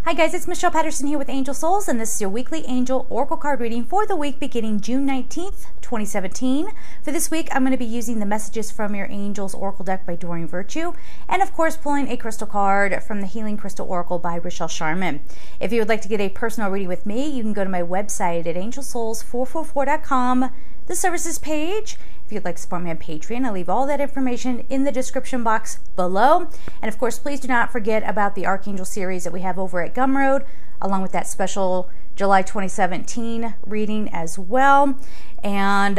Hi guys, it's Michelle Patterson here with Angel Souls, and this is your weekly Angel Oracle card reading for the week beginning June 19th, 2017. For this week, I'm going to be using the messages from your Angels Oracle deck by Doreen Virtue, and of course pulling a crystal card from the Healing Crystal Oracle by Rochelle Sharman. If you would like to get a personal reading with me, you can go to my website at angelsouls444.com, the services page. If you'd like to support me on Patreon, I'll leave all that information in the description box below. And of course, please do not forget about the Archangel series that we have over at Gumroad, along with that special July 2017 reading as well. And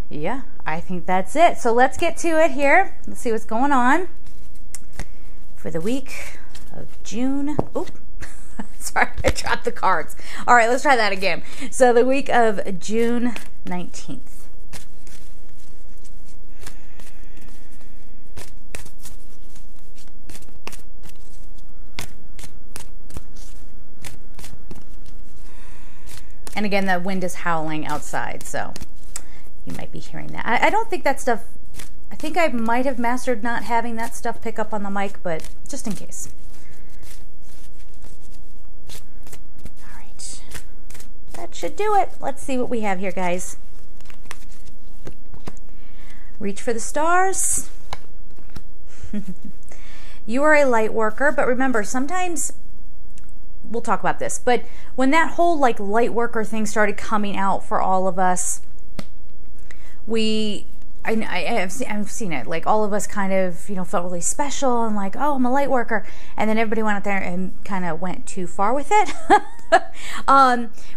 yeah, I think that's it. So let's get to it here. Let's see what's going on for the week of June. Oop. Sorry, I dropped the cards. All right, let's try that again. So the week of June 19th. And again, the wind is howling outside, so you might be hearing that. I don't think that stuff, I think I might have mastered not having that stuff pick up on the mic, but just in case. All right, that should do it. Let's see what we have here, guys. Reach for the stars. You are a light worker, but remember, sometimes we'll talk about this, but when that whole like light worker thing started coming out for all of us, I've seen it, like all of us kind of, you know, felt really special and like, oh, I'm a light worker, and then everybody went out there and kind of went too far with it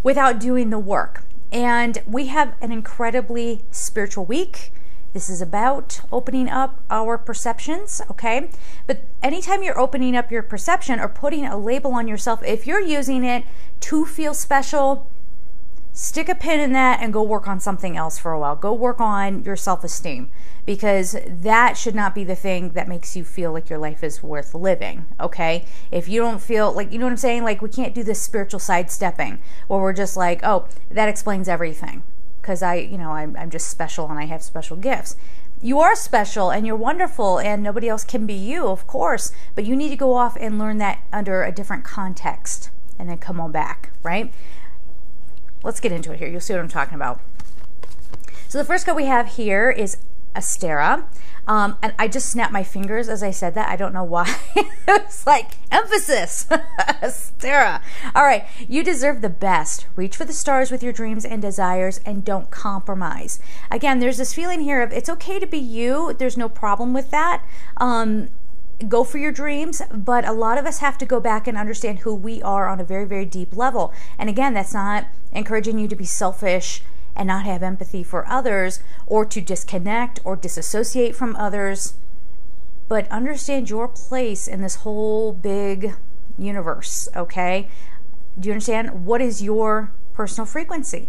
without doing the work. And we have an incredibly spiritual week. This is about opening up our perceptions, okay? But anytime you're opening up your perception or putting a label on yourself, if you're using it to feel special, stick a pin in that and go work on something else for a while. Go work on your self-esteem, because that should not be the thing that makes you feel like your life is worth living, okay? If you don't feel like, you know what I'm saying? Like, we can't do this spiritual sidestepping where we're just like, oh, that explains everything, because I'm just special and I have special gifts. You are special and you're wonderful and nobody else can be you, of course, but you need to go off and learn that under a different context and then come on back, right? Let's get into it here. You'll see what I'm talking about. So the first card we have here is Astera. And I just snapped my fingers as I said that. I don't know why. It's like, emphasis. Astera. All right. You deserve the best. Reach for the stars with your dreams and desires and don't compromise. Again, there's this feeling here of it's okay to be you. There's no problem with that. Go for your dreams, but a lot of us have to go back and understand who we are on a very, very deep level. And again, that's not encouraging you to be selfish and not have empathy for others, or to disconnect or disassociate from others, but understand your place in this whole big universe, okay? Do you understand? What is your personal frequency?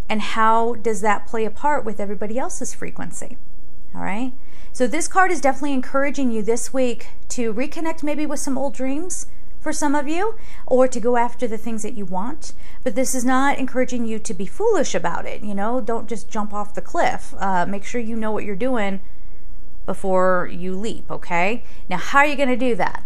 And how does that play a part with everybody else's frequency? All right? So this card is definitely encouraging you this week to reconnect maybe with some old dreams, for some of you, or to go after the things that you want. But this is not encouraging you to be foolish about it. You know, don't just jump off the cliff. Make sure you know what you're doing before you leap, okay? Now, how are you going to do that?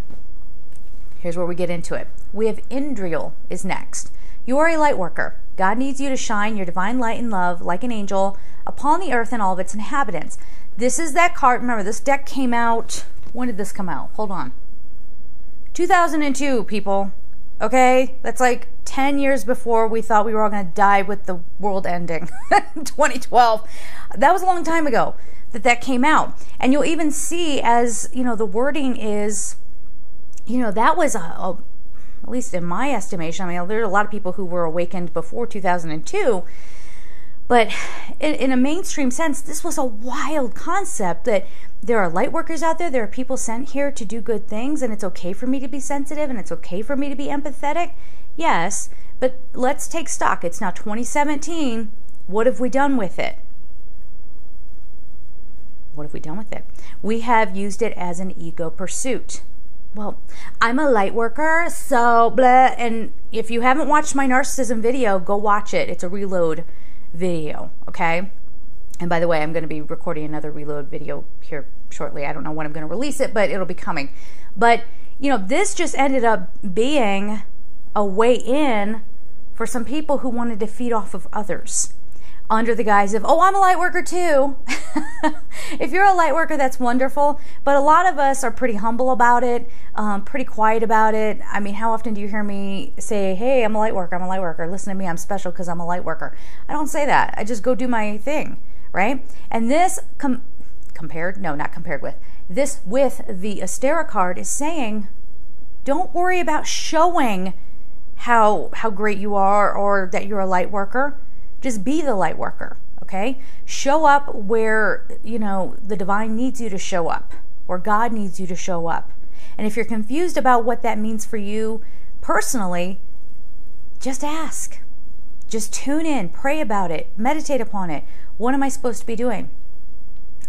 Here's where we get into it. We have Indriel is next. You are a light worker. God needs you to shine your divine light and love like an angel upon the earth and all of its inhabitants. This is that card. Remember, this deck came out, when did this come out? Hold on. 2002, people. Okay? That's like 10 years before we thought we were all going to die with the world ending. 2012. That was a long time ago that came out. And you'll even see, as, you know, the wording is, you know, that was at least in my estimation, I mean, there are a lot of people who were awakened before 2002, but in a mainstream sense, this was a wild concept that there are light workers out there. There are people sent here to do good things, and it's okay for me to be sensitive, and it's okay for me to be empathetic. Yes, but let's take stock. It's now 2017. What have we done with it? What have we done with it? We have used it as an ego pursuit. Well, I'm a light worker, so blah. And if you haven't watched my narcissism video, go watch it. It's a reload video, okay? And by the way, I'm going to be recording another reload video here shortly. I don't know when I'm going to release it, but it'll be coming. But, you know, this just ended up being a way in for some people who wanted to feed off of others under the guise of, oh, I'm a light worker too. If you're a light worker, that's wonderful. But a lot of us are pretty humble about it, pretty quiet about it. I mean, how often do you hear me say, hey, I'm a light worker, I'm a light worker. Listen to me, I'm special because I'm a light worker. I don't say that. I just go do my thing, right? And this this with the Astera card is saying, don't worry about showing how great you are or that you're a light worker. Just be the light worker, okay? Show up where, the divine needs you to show up, where God needs you to show up. And if you're confused about what that means for you personally, just ask. Just tune in, pray about it, meditate upon it. What am I supposed to be doing?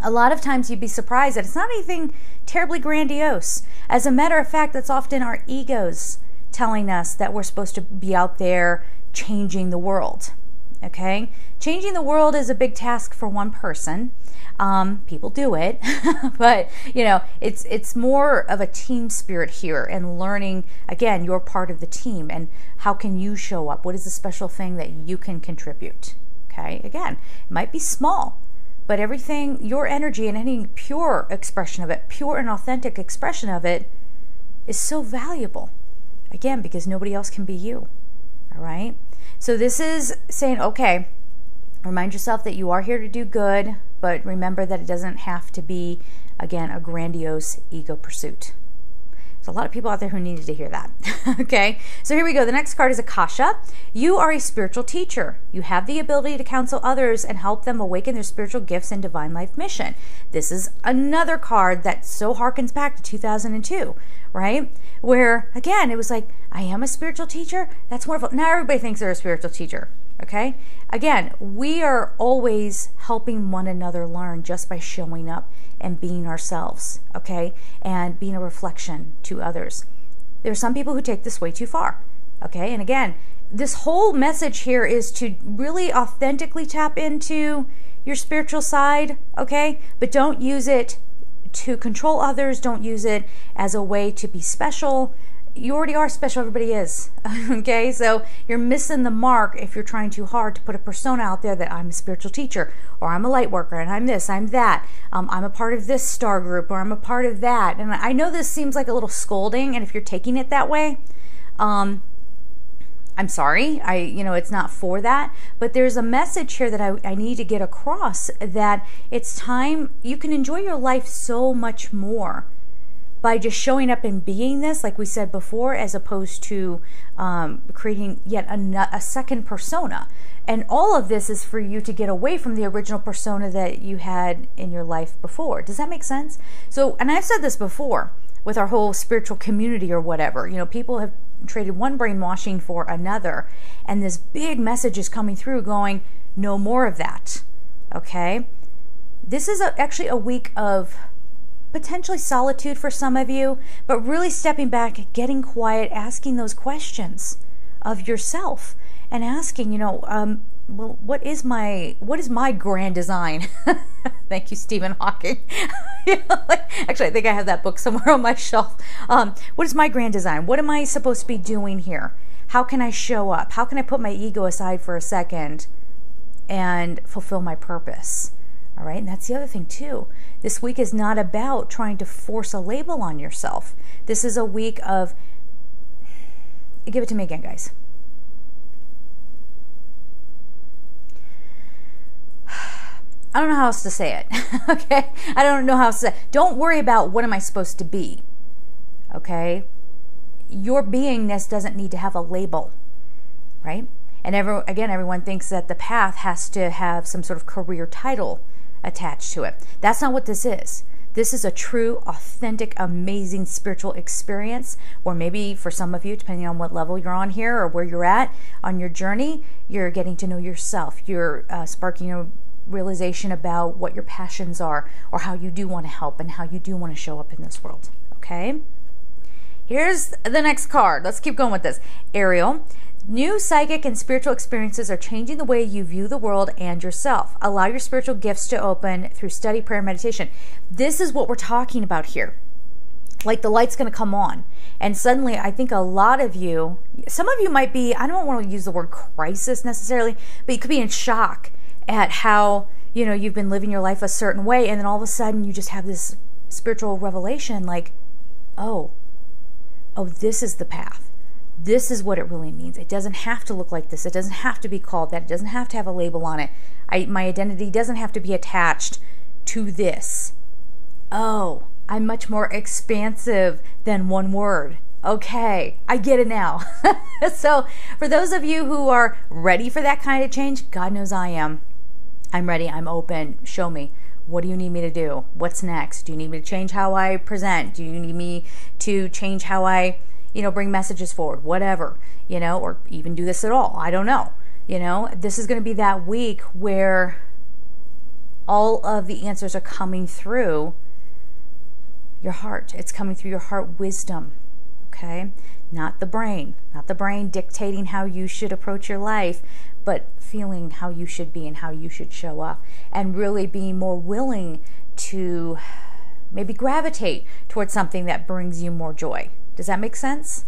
A lot of times you'd be surprised that it's not anything terribly grandiose. As a matter of fact, that's often our egos telling us that we're supposed to be out there changing the world. Okay, changing the world is a big task for one person. People do it, but it's more of a team spirit here, and learning, again, you're part of the team, and how can you show up? What is the special thing that you can contribute? Okay, again, it might be small, but everything, your energy and any pure expression of it, pure and authentic expression of it, is so valuable. Again, because nobody else can be you. All right. So this is saying, okay, remind yourself that you are here to do good, but remember that it doesn't have to be, again, a grandiose ego pursuit. There's a lot of people out there who needed to hear that. Okay, so here we go. The next card is Akasha. You are a spiritual teacher. You have the ability to counsel others and help them awaken their spiritual gifts and divine life mission. This is another card that so harkens back to 2002, right? Where, again, it was like, I am a spiritual teacher. That's wonderful. Now everybody thinks they're a spiritual teacher, okay? Again, we are always helping one another learn just by showing up and being ourselves, okay? And being a reflection to others. There are some people who take this way too far, okay? And again, this whole message here is to really authentically tap into your spiritual side, okay? But don't use it to control others. Don't use it as a way to be special. You already are special. Everybody is. Okay, so you're missing the mark if you're trying too hard to put a persona out there that I'm a spiritual teacher, or I'm a light worker, and I'm this, I'm that. I'm a part of this star group, or I'm a part of that. And I know this seems like a little scolding, and if you're taking it that way, I'm sorry. It's not for that. But there's a message here that I need to get across, that it's time. You can enjoy your life so much more by just showing up and being this, like we said before, as opposed to creating yet a second persona. And all of this is for you to get away from the original persona that you had in your life before. Does that make sense? So, and I've said this before with our whole spiritual community or whatever. People have traded one brainwashing for another, and this big message is coming through going, no more of that. Okay? This is actually a week of potentially solitude for some of you, but really stepping back, getting quiet, asking those questions of yourself, and asking, well, what is my grand design? Thank you, Stephen Hawking. Actually, I think I have that book somewhere on my shelf. What is my grand design? What am I supposed to be doing here? How can I show up? How can I put my ego aside for a second and fulfill my purpose? All right, and that's the other thing too. This week is not about trying to force a label on yourself. This is a week of, give it to me again, guys. I don't know how else to say it, okay? I don't know how else to say it. Don't worry about what am I supposed to be, okay? Your beingness doesn't need to have a label, right? And everyone thinks that the path has to have some sort of career title attached to it. That's not what this is. This is a true, authentic, amazing spiritual experience where maybe for some of you, depending on what level you're on here or where you're at on your journey, you're getting to know yourself. You're sparking a realization about what your passions are, or how you do want to help and how you do want to show up in this world. Okay? Here's the next card. Let's keep going with this. Ariel. New psychic and spiritual experiences are changing the way you view the world and yourself. Allow your spiritual gifts to open through study, prayer, meditation. This is what we're talking about here. like the light's going to come on. And suddenly, I think a lot of you, some of you might be, I don't want to use the word crisis necessarily, but you could be in shock at how, you know, you've been living your life a certain way, and then all of a sudden you just have this spiritual revelation like, oh, this is the path. This is what it really means. It doesn't have to look like this. It doesn't have to be called that. It doesn't have to have a label on it. My identity doesn't have to be attached to this. Oh, I'm much more expansive than one word. Okay, I get it now. So for those of you who are ready for that kind of change, God knows I am. I'm ready. I'm open. Show me. What do you need me to do? What's next? Do you need me to change how I present? Do you need me to change how I, bring messages forward? Whatever, or even do this at all. I don't know. This is going to be that week where all of the answers are coming through your heart. It's coming through your heart wisdom, okay? Not the brain dictating how you should approach your life, but feeling how you should be and how you should show up, and really being more willing to maybe gravitate towards something that brings you more joy. Does that make sense?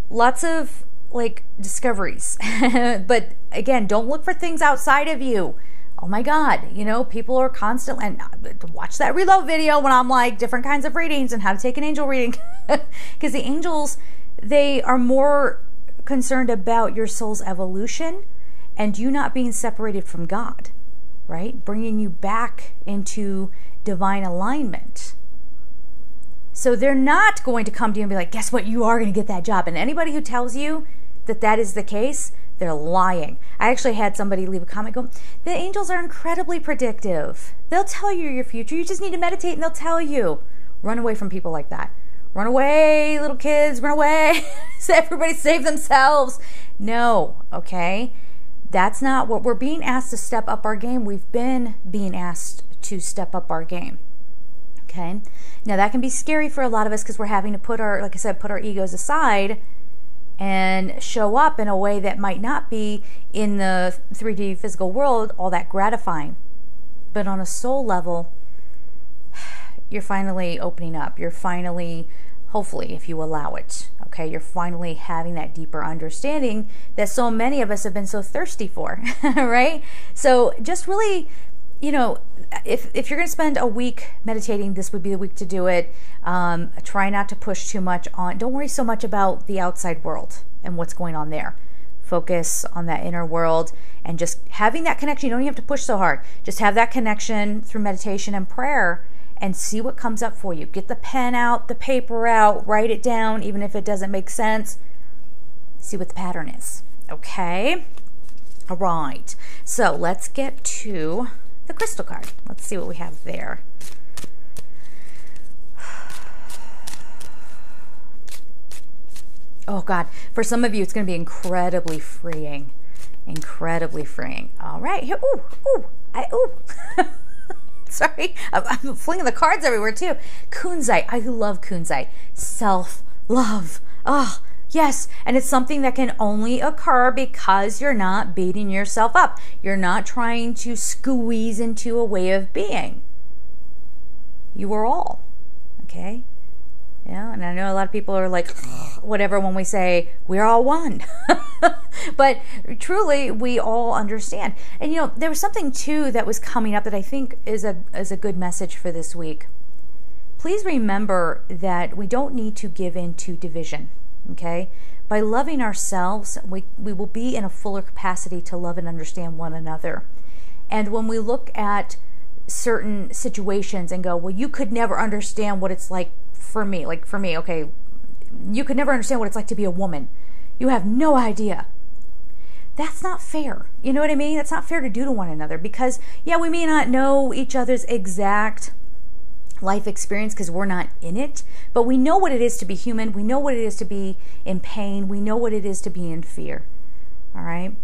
Lots of discoveries, but again, don't look for things outside of you. Oh my God, people are constantly, and watch that reload video when I'm like different kinds of readings and how to take an angel reading, because the angels, they are more concerned about your soul's evolution and you not being separated from God, right? Bringing you back into divine alignment. So they're not going to come to you and be like, guess what? You are going to get that job. And anybody who tells you that that is the case, they're lying. I actually had somebody leave a comment go, the angels are incredibly predictive. They'll tell you your future. You just need to meditate and they'll tell you. Run away from people like that. Run away, little kids, run away. Everybody save themselves. No, okay? That's not what we're being asked to step up our game. We've been being asked to step up our game. Okay? Now that can be scary for a lot of us because we're having to put our egos aside and show up in a way that might not be in the 3D physical world all that gratifying. But on a soul level, you're finally opening up. You're finally, hopefully, if you allow it, okay, you're finally having that deeper understanding that so many of us have been so thirsty for, right? So just really, if you're going to spend a week meditating, this would be the week to do it. Try not to push too much on. Don't worry so much about the outside world and what's going on there. Focus on that inner world and just having that connection. You don't even have to push so hard. Just have that connection through meditation and prayer and see what comes up for you. Get the pen out, the paper out, write it down, even if it doesn't make sense. See what the pattern is. Okay? All right. So let's get to the crystal card. Let's see what we have there. Oh God, for some of you it's going to be incredibly freeing. Incredibly freeing. All right, here. Ooh. Sorry, I'm flinging the cards everywhere too. Kunzite. I love kunzite. Self-love. Oh, yes. And it's something that can only occur because you're not beating yourself up. You're not trying to squeeze into a way of being. You are all. Okay? Yeah, and I know a lot of people are like, whatever, when we say we're all one. But truly, we all understand. And there was something too that was coming up that I think is a good message for this week. Please remember that we don't need to give in to division. Okay? By loving ourselves, we will be in a fuller capacity to love and understand one another. And when we look at certain situations and go, well, you could never understand what it's like for me, okay, you could never understand what it's like to be a woman. You have no idea. That's not fair. You know what I mean? That's not fair to do to one another because, yeah, we may not know each other's exact life experience because we're not in it, but we know what it is to be human. We know what it is to be in pain. We know what it is to be in fear. All right?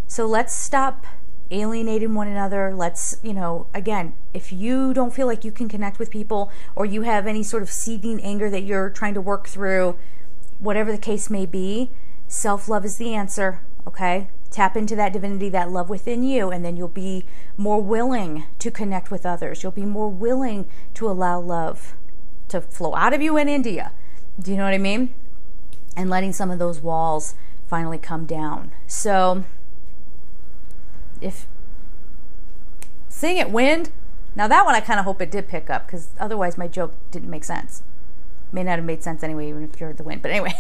So let's stop alienating one another. Let's, again, if you don't feel like you can connect with people or you have any sort of seething anger that you're trying to work through, whatever the case may be, self-love is the answer, okay? Tap into that divinity, that love within you, and then you'll be more willing to connect with others. You'll be more willing to allow love to to flow out of you in India. Do you know what I mean? And letting some of those walls finally come down. So if seeing it wind, now that one I kind of hope it did pick up, because otherwise my joke didn't make sense. May not have made sense anyway, even if you heard the wind. But anyway,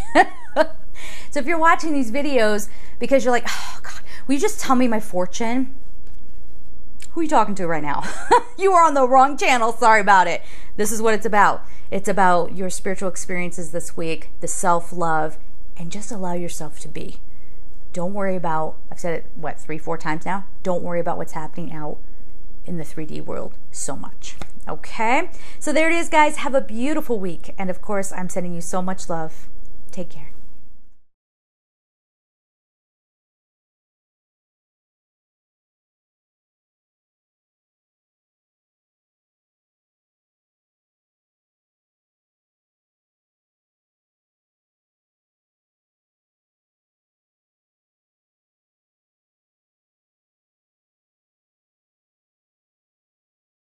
so if you're watching these videos because you're like, oh God, will you just tell me my fortune? Who are you talking to right now? You are on the wrong channel. Sorry about it. This is what it's about. It's about your spiritual experiences this week, the self-love, and just allow yourself to be. Don't worry about, I've said it, what, 3-4 times now? Don't worry about what's happening out in the 3D world so much. Okay? So there it is, guys. Have a beautiful week. And of course, I'm sending you so much love. Take care.